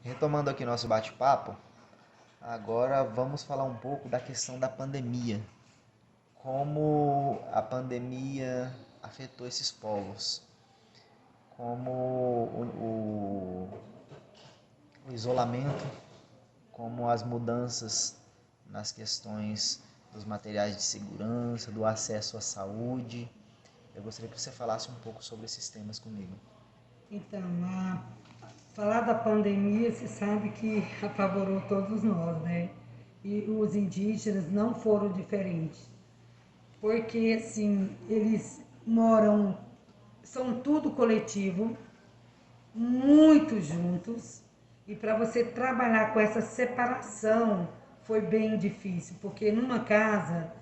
Retomando aqui nosso bate-papo, agora vamos falar um pouco da questão da pandemia. Como a pandemia afetou esses povos, como o isolamento, como as mudanças nas questões dos materiais de segurança, do acesso à saúde. Eu gostaria que você falasse um pouco sobre esses temas comigo. Então, falar da pandemia, você sabe que apavorou todos nós, né? E os indígenas não foram diferentes, porque assim, eles moram, são tudo coletivo, muito juntos, e para você trabalhar com essa separação foi bem difícil, porque numa casa,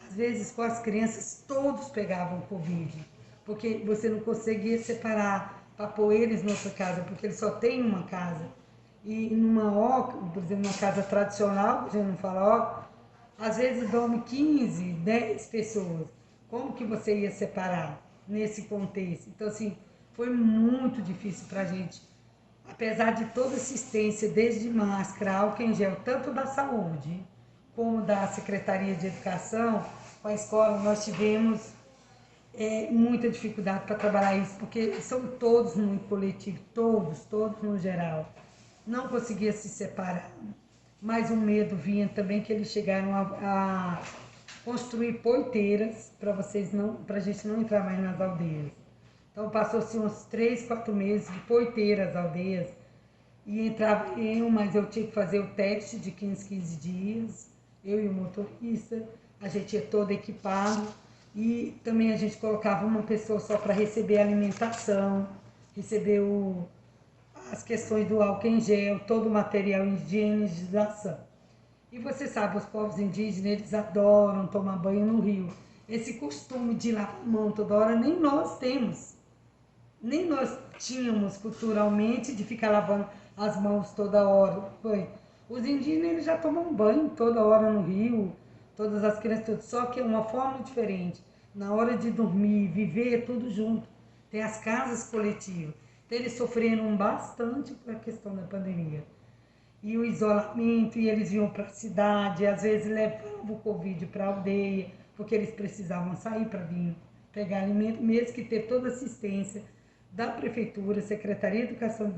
às vezes com as crianças todos pegavam Covid, porque você não conseguia separar para pôr eles noutra casa, porque eles só têm uma casa. E por exemplo, numa casa tradicional, a gente não fala às vezes dorme 15, 10 pessoas. Como que você ia separar nesse contexto? Então, assim, foi muito difícil para a gente. Apesar de toda assistência, desde máscara, álcool em gel, tanto da saúde como da Secretaria de Educação, com a escola, nós tivemos muita dificuldade para trabalhar isso, porque são todos muito coletivos, todos no geral. Não conseguia se separar. Mas um medo vinha também que eles chegaram a construir porteiras para a gente não entrar mais nas aldeias. Então passou-se uns 3, 4 meses de porteiras às aldeias e entrava eu, mas eu tinha que fazer o teste de 15 dias, eu e o motorista, a gente ia todo equipado e também a gente colocava uma pessoa só para receber a alimentação, receber as questões do álcool em gel, todo o material de higienização. E você sabe, os povos indígenas, eles adoram tomar banho no rio. Esse costume de lavar a mão toda hora, nem nós temos. Nem nós tínhamos culturalmente de ficar lavando as mãos toda hora. Foi. Os indígenas eles já tomam banho toda hora no rio, todas as crianças, só que é uma forma diferente. Na hora de dormir, viver, é tudo junto. Tem as casas coletivas. Então eles sofreram bastante com a questão da pandemia. E o isolamento, e eles iam para a cidade, às vezes levavam o Covid para a aldeia, porque eles precisavam sair para vir pegar alimento, mesmo que ter toda a assistência da Prefeitura, Secretaria de Educação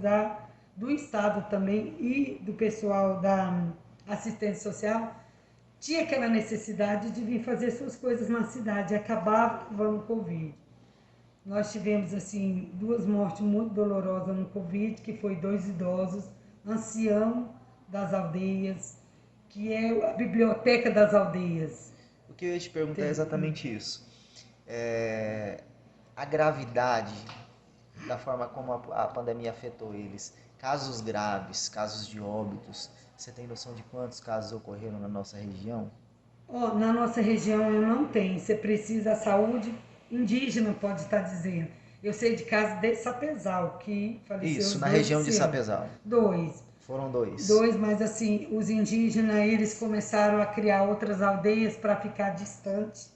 do Estado também e do pessoal da assistência social, tinha aquela necessidade de vir fazer suas coisas na cidade, e acabava levando o Covid. Nós tivemos assim 2 mortes muito dolorosas no Covid, que foi 2 idosos, ancião das aldeias, que é a biblioteca das aldeias. O que eu ia te perguntar é exatamente isso. A gravidade da forma como a pandemia afetou eles. Casos graves, casos de óbitos. Você tem noção de quantos casos ocorreram na nossa região? Na nossa região eu não tenho. Você precisa, a saúde indígena pode estar dizendo. Eu sei de casos de Sapezal, que faleceu Isso, os na 2 região de esse ano. Sapezal. 2. Foram 2. 2, mas assim, os indígenas, eles começaram a criar outras aldeias para ficar distante,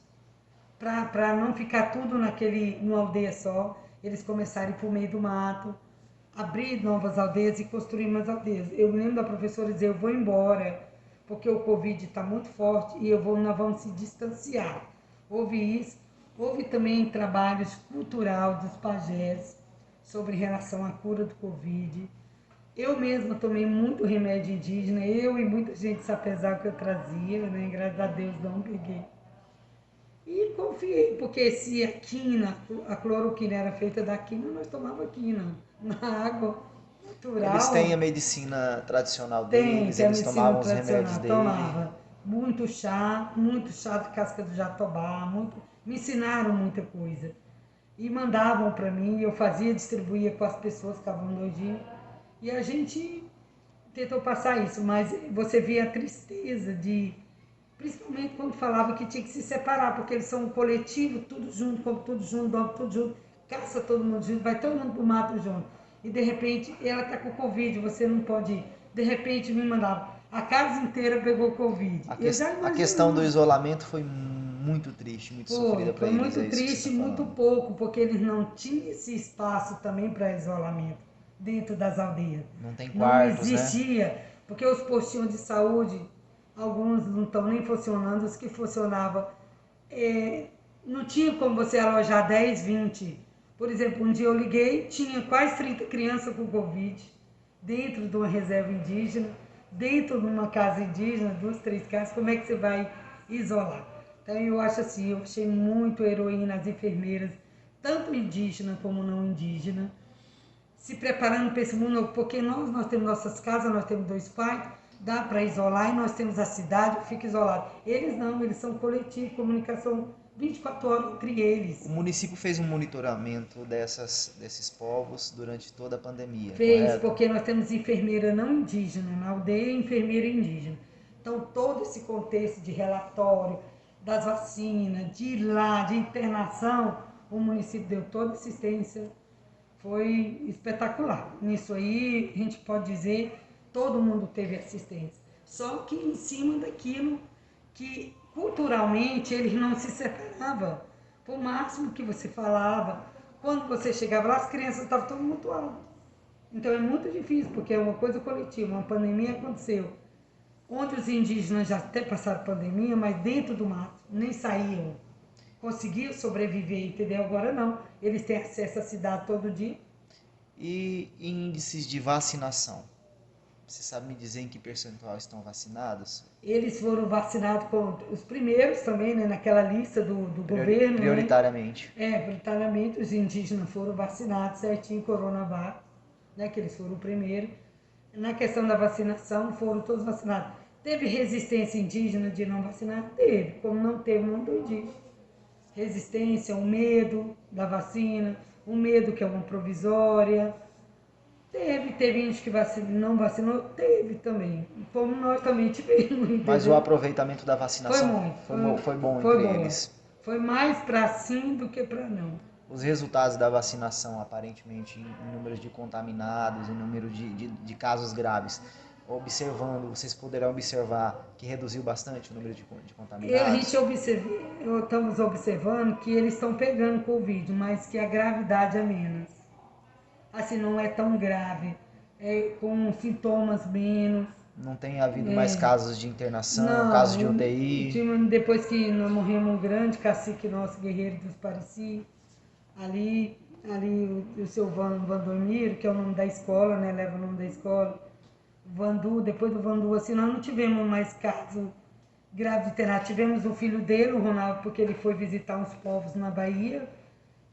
para não ficar tudo numa aldeia só. Eles começaram a ir para o meio do mato, abrir novas aldeias e construir mais aldeias. Eu lembro da professora dizer, eu vou embora, porque o Covid está muito forte e nós vamos se distanciar. Houve isso. Houve também trabalhos cultural dos pajés sobre relação à cura do Covid. Eu mesma tomei muito remédio indígena, eu e muita gente, apesar que eu trazia, né? Graças a Deus não peguei. E confiei, porque se a quina, a cloroquina era feita da quina, nós tomávamos quina na água Eles têm a natural. medicina tradicional Tem, deles, tem a eles medicina tomavam os remédios tradicional, dele. tomava muito chá de casca do jatobá, me ensinaram muita coisa. E mandavam para mim, eu fazia, distribuía com as pessoas que estavam doidinhas. E a gente tentou passar isso, mas você via a tristeza principalmente quando falava que tinha que se separar, porque eles são um coletivo, tudo junto, come tudo junto, dorme tudo junto, caça todo mundo junto, vai todo mundo pro mato junto. E de repente ela tá com Covid, você não pode ir. De repente me mandava, a casa inteira pegou Covid. Eu já A questão do imagino. isolamento foi muito triste, muito sofrida para Foi eles, muito é isso que você triste está e muito falando. pouco, porque eles não tinham esse espaço também para isolamento. dentro das aldeias. Não tem Não quartos, né? existia, porque os postinhos de saúde, alguns não estão nem funcionando, os que funcionavam, não tinha como você alojar 10, 20. Por exemplo, um dia eu liguei, tinha quase 30 crianças com Covid, dentro de uma reserva indígena, dentro de uma casa indígena, 2, 3 casas, como é que você vai isolar? Então eu acho assim, eu achei muito heroína as enfermeiras, tanto indígena como não indígena, se preparando para esse mundo, porque nós temos nossas casas, nós temos 2 pais, dá para isolar e nós temos a cidade, fica isolado. Eles não, eles são coletivo, comunicação 24 horas entre eles. O município fez um monitoramento desses povos durante toda a pandemia, Fez, correto? porque nós temos enfermeira não indígena, na aldeia enfermeira indígena. Então todo esse contexto de relatório, das vacinas, de ir lá, de internação, o município deu toda assistência. Foi espetacular. Nisso aí, a gente pode dizer, todo mundo teve assistência. Só que em cima daquilo que culturalmente eles não se separavam. Por máximo que você falava, quando você chegava lá, as crianças estavam todas mutuadas. Então é muito difícil, porque é uma coisa coletiva, uma pandemia aconteceu. Onde os indígenas já até passaram pandemia, mas dentro do mato, nem saíam. Conseguiam sobreviver, entendeu? Agora não. Eles têm acesso à cidade todo dia. E índices de vacinação? Você sabe me dizer em que percentual estão vacinados? Eles foram vacinados com os primeiros também, né, naquela lista do governo, Prioritariamente. né? Prioritariamente os indígenas foram vacinados certinho, Coronavac, né, que eles foram o primeiro. Na questão da vacinação, foram todos vacinados. Teve resistência indígena de não vacinar? Teve, como não teve muito indígena. Resistência, o medo da vacina, o medo que é uma provisória. Teve gente que não vacinou, teve também. Como nós também tivemos, entendeu? Mas o aproveitamento da vacinação foi bom entre eles. Foi mais para sim do que para não. Os resultados da vacinação, aparentemente, em números de contaminados, em número de casos graves, vocês poderão observar que reduziu bastante o número de contaminados? Estamos observando que eles estão pegando Covid, mas que a gravidade é menos. Assim, não é tão grave, com sintomas menos. Não tem havido mais casos de internação, Não, casos de UTI? Depois que nós morremos um grande cacique nosso, guerreiro dos Pareci, ali o seu Vandomiro, que é o nome da escola, né, leva o nome da escola, Vandu, depois do Vandu, assim, nós não tivemos mais caso grave de internato. Tivemos o filho dele, o Ronaldo, porque ele foi visitar uns povos na Bahia,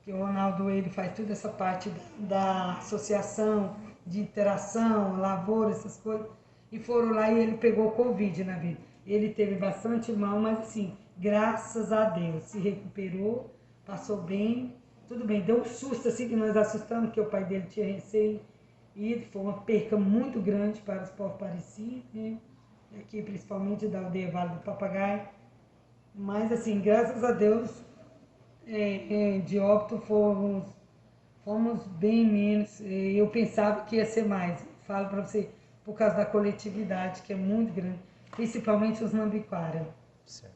que o Ronaldo ele faz toda essa parte da associação, de interação, lavoura, essas coisas, e foram lá e ele pegou Covid na vida. Ele teve bastante mal, mas assim, graças a Deus, se recuperou, passou bem, tudo bem, deu um susto assim que nós assustamos, porque o pai dele tinha recém ido, foi uma perca muito grande para os povos parecidos, né? Aqui principalmente da aldeia Vale do Papagaio, mas assim, graças a Deus, de óbito fomos bem menos. Eu pensava que ia ser mais. Falo para você, por causa da coletividade, que é muito grande, principalmente os Nambiquara. Certo.